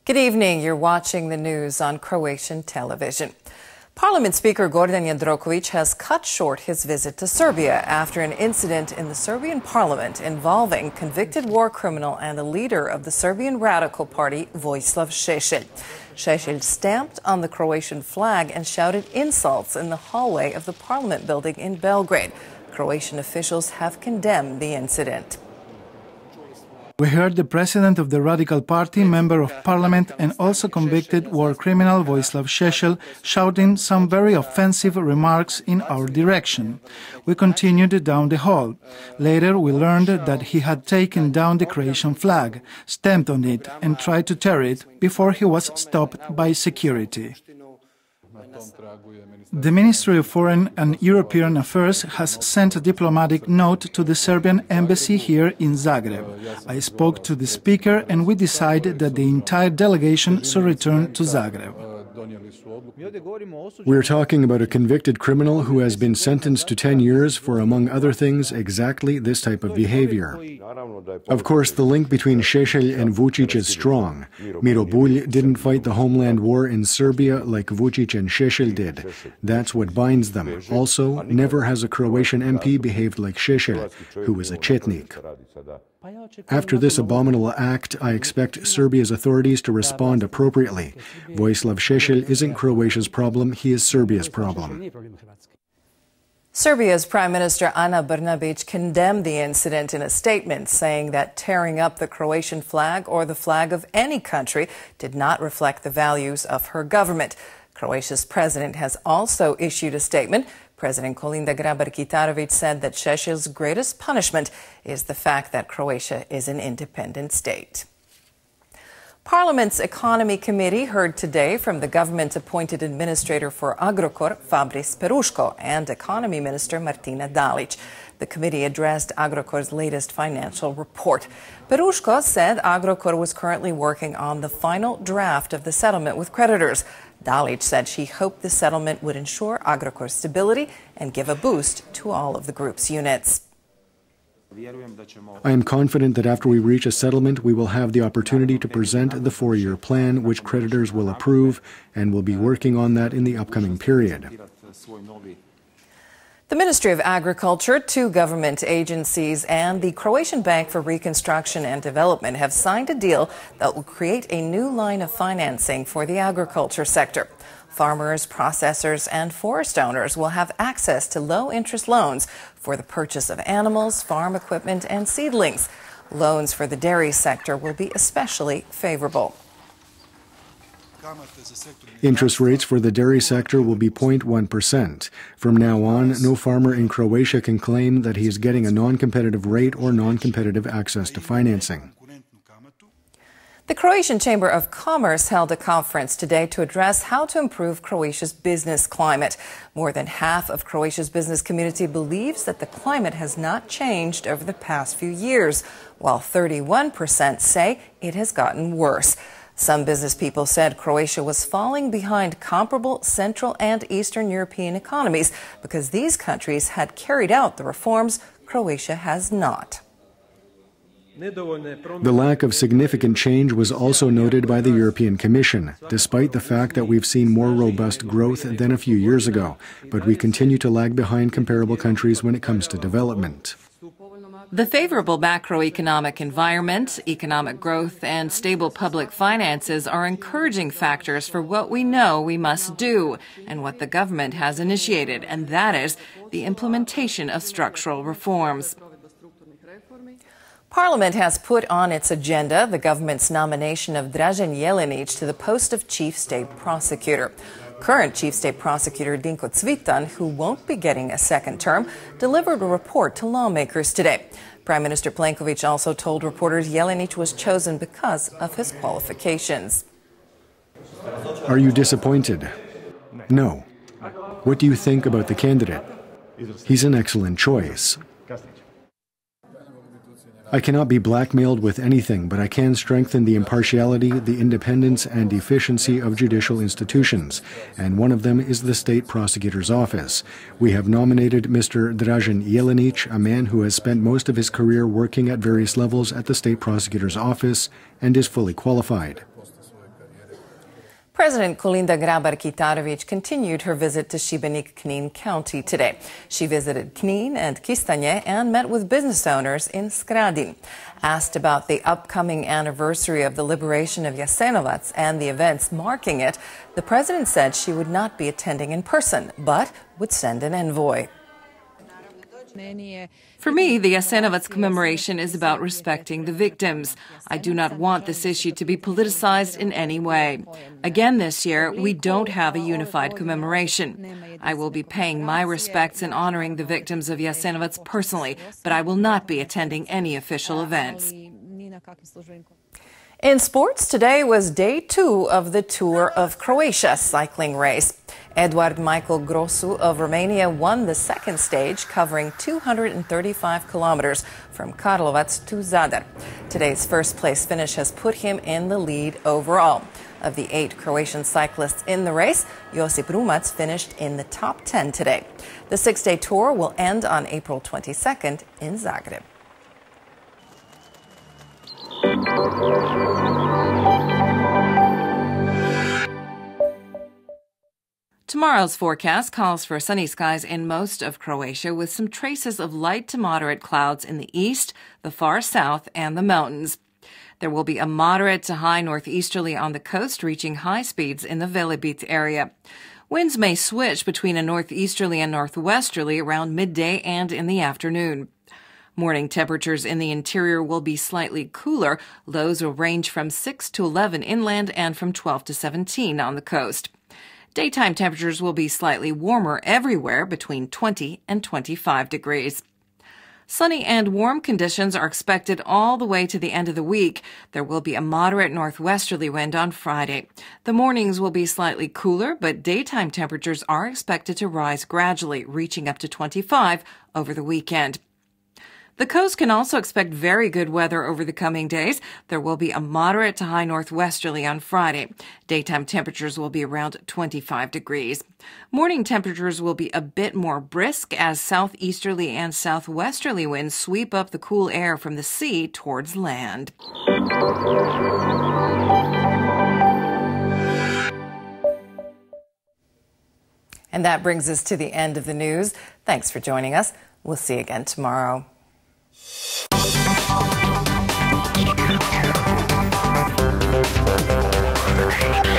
Good evening. You're watching the news on Croatian television. Parliament Speaker Gordan Jandrokovic has cut short his visit to Serbia after an incident in the Serbian parliament involving convicted war criminal and the leader of the Serbian Radical Party, Vojislav Šešelj. Šešelj stamped on the Croatian flag and shouted insults in the hallway of the parliament building in Belgrade. Croatian officials have condemned the incident. We heard the president of the Radical Party, member of parliament and also convicted war criminal Vojislav Šešelj shouting some very offensive remarks in our direction. We continued down the hall. Later we learned that he had taken down the Croatian flag, stamped on it and tried to tear it before he was stopped by security. The Ministry of Foreign and European Affairs has sent a diplomatic note to the Serbian embassy here in Zagreb. I spoke to the speaker and we decided that the entire delegation should return to Zagreb. We're talking about a convicted criminal who has been sentenced to 10 years for, among other things, exactly this type of behavior. Of course, the link between Šešelj and Vučić is strong. Miro Bulj didn't fight the homeland war in Serbia like Vučić and Šešelj did. That's what binds them. Also, never has a Croatian MP behaved like Šešelj, who is a Chetnik. After this abominable act, I expect Serbia's authorities to respond appropriately. Vojislav Šešelj isn't Croatia's problem, he is Serbia's problem. Serbia's Prime Minister Ana Brnabić condemned the incident in a statement, saying that tearing up the Croatian flag or the flag of any country did not reflect the values of her government. Croatia's president has also issued a statement. President Kolinda Grabar-Kitarović said that Šešelj's greatest punishment is the fact that Croatia is an independent state. Parliament's Economy Committee heard today from the government-appointed administrator for Agrokor, Fabris Peruško, and Economy Minister Martina Dalić. The committee addressed Agrokor's latest financial report. Peruško said Agrokor was currently working on the final draft of the settlement with creditors. Dalić said she hoped the settlement would ensure Agrokor's stability and give a boost to all of the group's units. I am confident that after we reach a settlement, we will have the opportunity to present the four-year plan, which creditors will approve, and will be working on that in the upcoming period. The Ministry of Agriculture, 2 government agencies, and the Croatian Bank for Reconstruction and Development have signed a deal that will create a new line of financing for the agriculture sector. Farmers, processors, and forest owners will have access to low-interest loans for the purchase of animals, farm equipment, and seedlings. Loans for the dairy sector will be especially favorable. Interest rates for the dairy sector will be 0.1%. From now on, no farmer in Croatia can claim that he is getting a non-competitive rate or non-competitive access to financing. The Croatian Chamber of Commerce held a conference today to address how to improve Croatia's business climate. More than half of Croatia's business community believes that the climate has not changed over the past few years, while 31% say it has gotten worse. Some business people said Croatia was falling behind comparable Central and Eastern European economies because these countries had carried out the reforms Croatia has not. The lack of significant change was also noted by the European Commission, despite the fact that we've seen more robust growth than a few years ago, but we continue to lag behind comparable countries when it comes to development. The favorable macroeconomic environment, economic growth, and stable public finances are encouraging factors for what we know we must do and what the government has initiated, and that is the implementation of structural reforms. Parliament has put on its agenda the government's nomination of Dražen Jelenić to the post of Chief State Prosecutor. Current Chief State Prosecutor Dinko Cvitan, who won't be getting a second term, delivered a report to lawmakers today. Prime Minister Plenković also told reporters Jelenić was chosen because of his qualifications. Are you disappointed? No. What do you think about the candidate? He's an excellent choice. I cannot be blackmailed with anything, but I can strengthen the impartiality, the independence, and efficiency of judicial institutions, and one of them is the State Prosecutor's Office. We have nominated Mr. Dražen Jelenic, a man who has spent most of his career working at various levels at the State Prosecutor's Office and is fully qualified. President Kolinda Grabar-Kitarović continued her visit to Šibenik-Knin County today. She visited Knin and Kistanje and met with business owners in Skradin. Asked about the upcoming anniversary of the liberation of Jasenovac and the events marking it, the president said she would not be attending in person, but would send an envoy. For me, the Jasenovac commemoration is about respecting the victims. I do not want this issue to be politicized in any way. Again this year, we don't have a unified commemoration. I will be paying my respects and honoring the victims of Jasenovac personally, but I will not be attending any official events. In sports, today was day 2 of the Tour of Croatia cycling race. Eduard Michael Grosu of Romania won the second stage, covering 235 kilometers from Karlovac to Zadar. Today's first-place finish has put him in the lead overall. Of the 8 Croatian cyclists in the race, Josip Rumac finished in the top 10 today. The 6-day tour will end on April 22nd in Zagreb. Tomorrow's forecast calls for sunny skies in most of Croatia with some traces of light to moderate clouds in the east, the far south, and the mountains. There will be a moderate to high northeasterly on the coast, reaching high speeds in the Velebit area. Winds may switch between a northeasterly and northwesterly around midday and in the afternoon. Morning temperatures in the interior will be slightly cooler. Lows will range from 6 to 11 inland and from 12 to 17 on the coast. Daytime temperatures will be slightly warmer everywhere, between 20 and 25 degrees. Sunny and warm conditions are expected all the way to the end of the week. There will be a moderate northwesterly wind on Friday. The mornings will be slightly cooler, but daytime temperatures are expected to rise gradually, reaching up to 25 over the weekend. The coast can also expect very good weather over the coming days. There will be a moderate to high northwesterly on Friday. Daytime temperatures will be around 25 degrees. Morning temperatures will be a bit more brisk as southeasterly and southwesterly winds sweep up the cool air from the sea towards land. And that brings us to the end of the news. Thanks for joining us. We'll see you again tomorrow. Thank you.